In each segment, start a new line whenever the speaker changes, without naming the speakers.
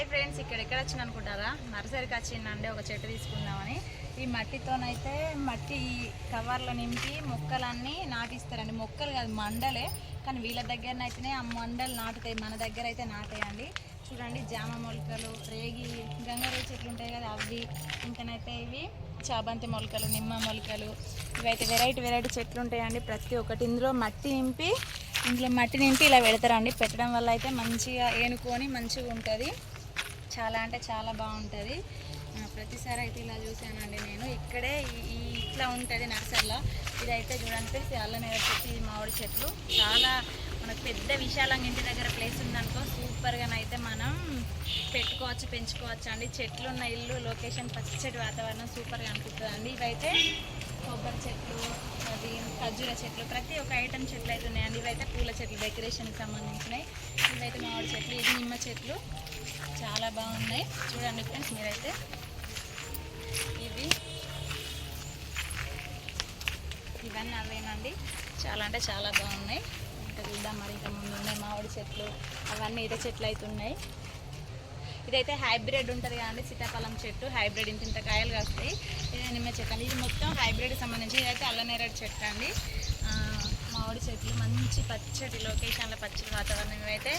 Hi friends, ఎక్కడ వచ్చిన అనుకుంటారా? నర్సరీకి వచ్చిందండి ఒక చెట్టు తీసుకుందామని. ఈ మట్టితోనైతే మట్టి కవర్లో నింపి మొక్కలన్నీ నాటిస్తారండి. మొక్కలు కాదు, మండలే. కానీ వీళ్ళ దగ్గరనైతేనే ఆ మండలు నాటుతాయి, మన దగ్గర అయితే నాటాయండి. చూడండి, జామ మొలకలు, రేగి గంగరేగి చెట్లు ఉంటాయి కదా అవి, ఇంకనైతే ఇవి చాబంతి మొలకలు, నిమ్మ మొలకలు, ఇవైతే వెరైటీ చెట్లు ఉంటాయండి. ప్రతి ఒక్కటి ఇందులో మట్టి నింపి ఇలా పెడతారండి. పెట్టడం వల్ల అయితే మంచిగా ఏనుకొని మంచిగా ఉంటుంది. చాలా అంటే చాలా బాగుంటుంది. ప్రతిసారి అయితే ఇలా చూసానండి నేను. ఇక్కడే ఇట్లా ఉంటుంది నర్సరీలో. ఇదైతే చూడండి, అల్లనేర చెట్టు, ఇది మామిడి చెట్లు. చాలా మనకు పెద్ద విశాలంగా ఇంటి దగ్గర ప్లేస్ ఉందనుకో సూపర్గానైతే మనం పెంచుకోవచ్చు అండి. చెట్లు ఉన్న ఇల్లు, లొకేషన్, పచ్చటి వాతావరణం సూపర్గా అనిపిస్తుందండి. ఇవైతే కొబ్బరి చెట్లు, అది ఖర్జూర చెట్లు, ప్రతి ఒక్క ఐటమ్ చెట్లు అయితే ఉన్నాయండి. ఇవైతే పూల చెట్లు, డెకరేషన్కి సంబంధించినవి. ఇవైతే మామిడి చెట్లు, ఇది నిమ్మ చెట్లు, చాలా బాగున్నాయి. చూడండి ఫ్రెండ్స్ మీరైతే. ఇవన్నీ అవేనండి. చాలా అంటే చాలా బాగున్నాయి. ఇంకా చూద్దాం మరి. ఇంకా ముందు ఉన్నాయి మామిడి చెట్లు, అవన్నీ ఇదే చెట్లు అయితే ఉన్నాయి. ఇదైతే హైబ్రిడ్ ఉంటుంది కదండి, సీతాఫలం చెట్టు హైబ్రిడ్, ఇంత కాయలు కాస్తాయి. ఇదే నిమ్మ చెట్టు అండి, ఇది మొత్తం హైబ్రిడ్కి సంబంధించి. ఇదైతే అల్లనేరేడు చెట్టు అండి. మామిడి చెట్లు, మంచి పచ్చటి లొకేషన్లో, పచ్చటి వాతావరణం. ఇవైతే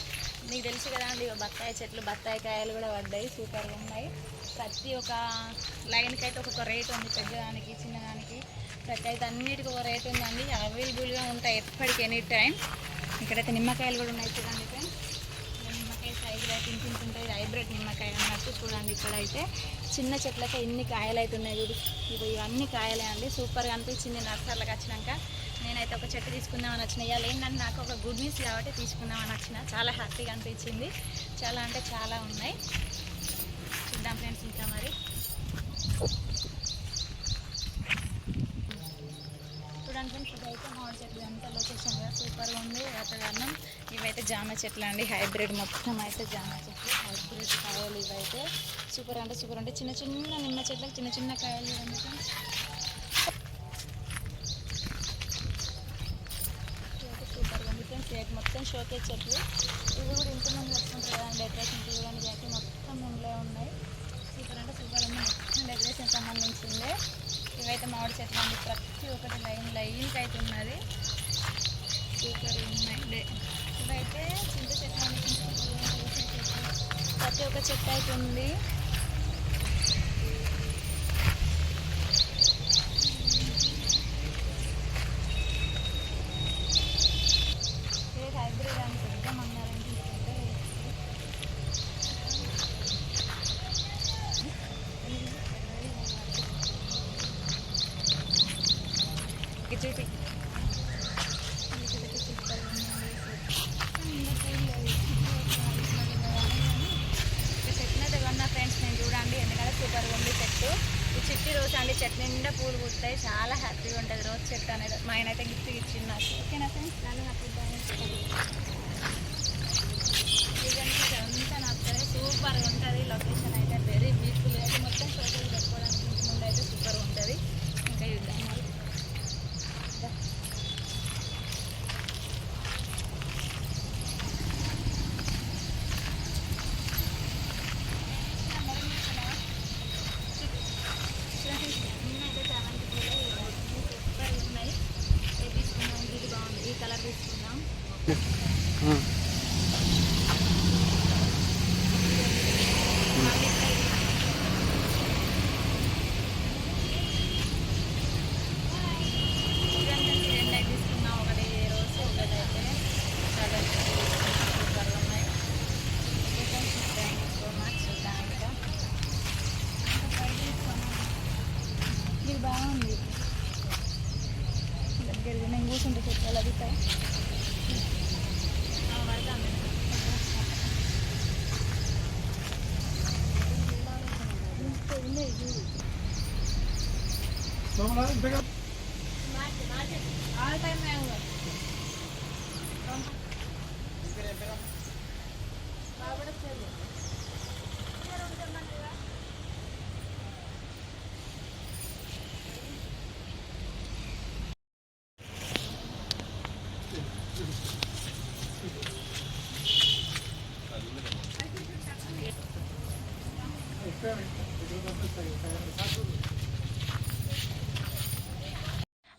మీకు తెలుసు కదా అండి, బత్తాయి చెట్లు, బత్తాయి కాయలు కూడా పడ్డాయి, సూపర్గా ఉన్నాయి. ప్రతి ఒక్క లైన్కి అయితే ఒక్కొక్క రేట్ ఉంది, పెద్దదానికి చిన్నదానికి, ప్రతి అయితే అన్నిటికీ ఒక రేట్ ఉందండి. అవైలబుల్గా ఉంటాయి ఎప్పటికీ, ఎనీ టైం. ఇక్కడైతే నిమ్మకాయలు కూడా ఉన్నాయి చూడండి ఫ్రెండ్స్. నిమ్మకాయ సైజులు అయితే ఇంత ఉంటాయి, హైబ్రిడ్ నిమ్మకాయ అన్నట్టు. చూడండి ఇక్కడైతే చిన్న చెట్లకే ఇన్ని కాయలు అయితే ఉన్నాయి. ఇవన్నీ కాయలే అండి. సూపర్గా అనిపించింది నర్సరీలకు వచ్చినాక. నేనైతే ఒక చెట్టు తీసుకుందామని వచ్చిన. ఇవాళ ఏంటంటే నాకు ఒక గుడ్ న్యూస్ కాబట్టి తీసుకుందామని వచ్చిన. చాలా హ్యాపీగా అనిపించింది. చాలా అంటే చాలా ఉన్నాయి. చూద్దాం ఫ్రెండ్స్ ఇంకా మరి. చూడండి ఫ్రెండ్స్, ఇదైతే మామిడి చెట్లు, అంతా లొకేషన్గా సూపర్గా ఉంది వాతావరణం. ఇవైతే జామ చెట్లు అండి, హైబ్రిడ్, మొత్తం అయితే జామ చెట్లు, హైబ్రిడ్ కాయలు. ఇవైతే సూపర్ అంటే సూపర్ ఉంటాయి. చిన్న చిన్న నిమ్మ చెట్లకు చిన్న కాయలు చూడండి ఫ్రెండ్స్. సూపర్గా ఉంది ఫ్రెండ్స్. రేపు మొత్తం షోకే చెట్లు. ఇవి కూడా ఇంతమంది వస్తుంటారు కదండి డెకరేషన్ చూడండి. అయితే మొత్తం ఇంట్లో ఉన్నాయి. సూపర్ అంటే సూపర్ ఉంది, మొత్తం డెకరేషన్ సంబంధించిందే. ఇవైతే మామిడి చెట్లు అండి, ప్రతి ఒక్కటి లైన్కి అయితే ఉన్నది. సూపర్ ఉన్నాయి. ఇవైతే చింత చెట్లు అండి, ప్రతి ఒక్క చెట్టు అయితే ఉంది. హైబ్రిడ్ అని పెద్దామన్నారంటే చూపి చెట్టునైతే కొన్నా ఫ్రెండ్స్ నేను. చూడండి ఎందుకంటే సూపర్గా ఉంది చెట్టు. ఈ చిట్టి రోజు అండి, చెట్టు నిండా పూలు పూస్తాయి, చాలా హ్యాపీగా ఉంటుంది. రోజు చెట్టు అనేది మా ఆయన అయితే గిఫ్ట్ ఇచ్చింది నాకు. ఓకేనా ఫ్రెండ్స్, చాలా హ్యాపీగా అంతా నచ్చుతుంది. సూపర్గా ఉంటుంది లొకేషన్ అయితే, వెరీ బ్యూటిఫుల్. అయితే మొత్తం షోకేలు పెట్టుకోవడానికి ఇంటి ముందు అయితే సూపర్గా ఉంటుంది. ఇంకా చూద్దాం మరి. ఈ కలర్ తీసుకుందాం. రెండైతే తీసుకున్నాం, ఒకటి రోజు, ఒకటి అయితే కలర్ సూపర్గా ఉన్నాయి. Thank you so much. ఇంకా ఇది బాగుంది. దగ్గరగా నేను కూర్చుంటే చెట్లు అడుగుతాయి.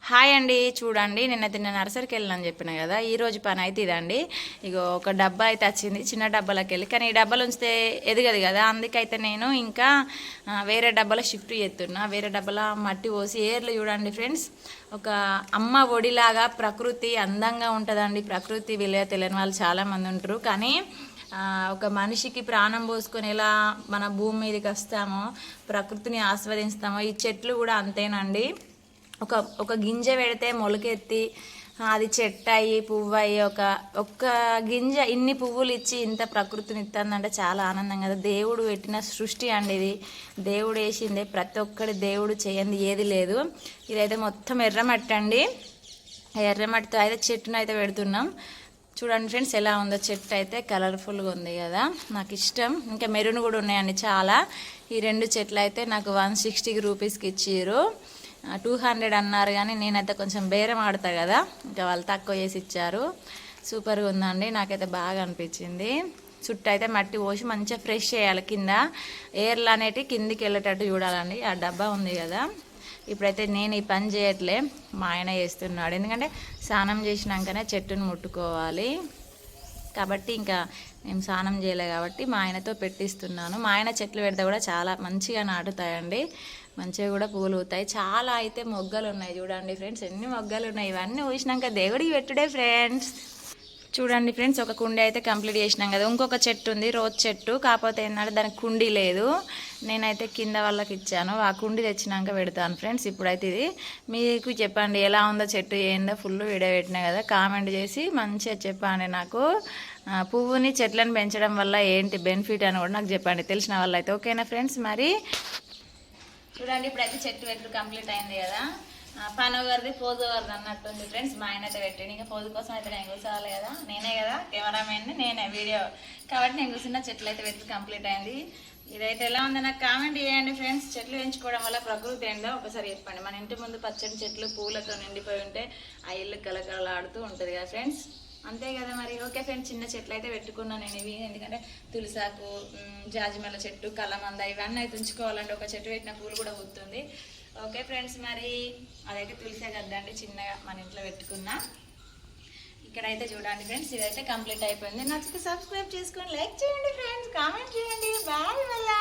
హాయ్ అండి, చూడండి నిన్నైతే నేను నర్సరీకి వెళ్ళానని చెప్పిన కదా. ఈరోజు పని అయితే ఇదండి. ఇగో ఒక డబ్బా అయితే వచ్చింది, చిన్న డబ్బాలోకి వెళ్ళి. కానీ ఈ డబ్బాలు ఉంచితే ఎదగదు కదా, అందుకైతే నేను ఇంకా వేరే డబ్బాలో షిఫ్ట్ చేస్తున్నా. వేరే డబ్బాలో మట్టి పోసి ఏర్లు చూడండి ఫ్రెండ్స్. ఒక అమ్మ ఒడిలాగా ప్రకృతి అందంగా ఉంటుందండి. ప్రకృతి విలువ తెలియని వాళ్ళు చాలామంది ఉంటారు. కానీ ఒక మనిషికి ప్రాణం పోసుకొని ఎలా మన భూమి మీదకి వస్తామో, ప్రకృతిని ఆస్వాదిస్తామో, ఈ చెట్లు కూడా అంతేనండి. ఒక గింజ పెడితే మొలకెత్తి అది చెట్టు అయ్యి పువ్వు అయ్యి ఒక్క గింజ ఇన్ని పువ్వులు ఇచ్చి ఇంత ప్రకృతిని ఇస్తుందంటే చాలా ఆనందం కదా. దేవుడు పెట్టిన సృష్టి అండి ఇది, దేవుడు వేసిందే. ప్రతి ఒక్కటి దేవుడు చేయండి ఏది లేదు. ఇదైతే మొత్తం ఎర్రమట్టి అండి. ఎర్రమట్టితో అయితే చెట్టును అయితే పెడుతున్నాం. చూడండి ఫ్రెండ్స్ ఎలా ఉందో చెట్టు అయితే, కలర్ఫుల్గా ఉంది కదా, నాకు ఇష్టం. ఇంకా మెరూన్ కూడా ఉన్నాయండి చాలా. ఈ 2 చెట్లు అయితే నాకు 160 రూపీస్కి ఇచ్చారు. 200 అన్నారు, కానీ నేనైతే కొంచెం బేరం ఆడతా కదా, ఇంకా వాళ్ళు తక్కువ చేసి ఇచ్చారు. సూపర్గా ఉందండి, నాకైతే బాగా అనిపించింది. చుట్టూ అయితే మట్టి పోసి మంచిగా ఫ్రెష్ చేయాలి. కింద ఎయిర్లు అనేటివి కిందికి వెళ్ళేటట్టు చూడాలండి. ఆ డబ్బా ఉంది కదా, ఇప్పుడైతే నేను ఈ పని చేయట్లే, మా ఆయన చేస్తున్నాడు. ఎందుకంటే స్నానం చేసినాకనే చెట్టును ముట్టుకోవాలి కాబట్టి, ఇంకా మేము స్నానం చేయలే కాబట్టి మా ఆయనతో పెట్టిస్తున్నాను. మా ఆయన చెట్లు పెడితే కూడా చాలా మంచిగా నాటుతాయండి, మంచిగా కూడా పూలు అవుతాయి. చాలా అయితే మొగ్గలు ఉన్నాయి చూడండి ఫ్రెండ్స్, ఎన్ని మొగ్గలు ఉన్నాయి. ఇవన్నీ ఊసినాక దేవుడికి పెట్టుడే ఫ్రెండ్స్. చూడండి ఫ్రెండ్స్, ఒక కుండీ అయితే కంప్లీట్ చేసినాం కదా. ఇంకొక చెట్టు ఉంది, రోజ్ చెట్టు. కాకపోతే ఏంటంటే దానికి కుండీ లేదు, నేనైతే కింద వాళ్ళకి ఇచ్చాను. ఆ కుండీ తెచ్చినాక పెడతాను ఫ్రెండ్స్. ఇప్పుడైతే ఇది మీకు చెప్పండి ఎలా ఉందో చెట్టు, ఏందో ఫుల్ వీడియో పెట్టినా కదా. కామెంట్ చేసి మంచిగా చెప్పండి నాకు. పువ్వుని చెట్లను పెంచడం వల్ల ఏంటి బెనిఫిట్ అని కూడా నాకు చెప్పండి, తెలిసిన వాళ్ళు అయితే. ఓకేనా ఫ్రెండ్స్? మరి చూడండి ఇప్పుడైతే చెట్టు పెట్టు కంప్లీట్ అయింది కదా. పని ఒకరిది పోజు ఒకరిది అన్నట్టుంది ఫ్రెండ్స్. మా ఆయన అయితే పెట్టండి, ఇంకా పోజు కోసం అయితే నేను కూర్చోవాలి కదా, నేనే కదా కెమెరామెన్, నేనే వీడియో కాబట్టి నేను కూర్చున్న. చెట్లు అయితే పెట్టి కంప్లీట్ అయింది. ఇదైతే ఎలా ఉందో నాకు కామెంట్ చేయండి ఫ్రెండ్స్. చెట్లు పెంచుకోవడం వల్ల ప్రకృతి ఏందో ఒకసారి చెప్పండి. మన ఇంటి ముందు పచ్చడి చెట్లు పూలతో నిండిపోయి ఉంటే ఆ ఇల్లు కలకలలాడుతూ ఉంటుంది కదా ఫ్రెండ్స్, అంతే కదా మరి. ఓకే ఫ్రెండ్స్, చిన్న చెట్లు అయితే పెట్టుకున్నాను నేను ఇవి. ఎందుకంటే తులసాకు, జాజిమల్ల చెట్టు, కలమంద ఇవన్నీ అయితే ఉంచుకోవాలంటే ఒక చెట్టు పెట్టిన పూలు కూడా పూస్తుంది. ఓకే ఫ్రెండ్స్, మరి అదైతే తులసే కదండి, చిన్నగా మన ఇంట్లో పెట్టుకున్నా. ఇక్కడైతే చూడండి ఫ్రెండ్స్, ఇదైతే కంప్లీట్ అయిపోయింది. నచ్చితే సబ్స్క్రైబ్ చేసుకొని లైక్ చేయండి ఫ్రెండ్స్, కామెంట్ చేయండి. బాయ్ మళ్ళా.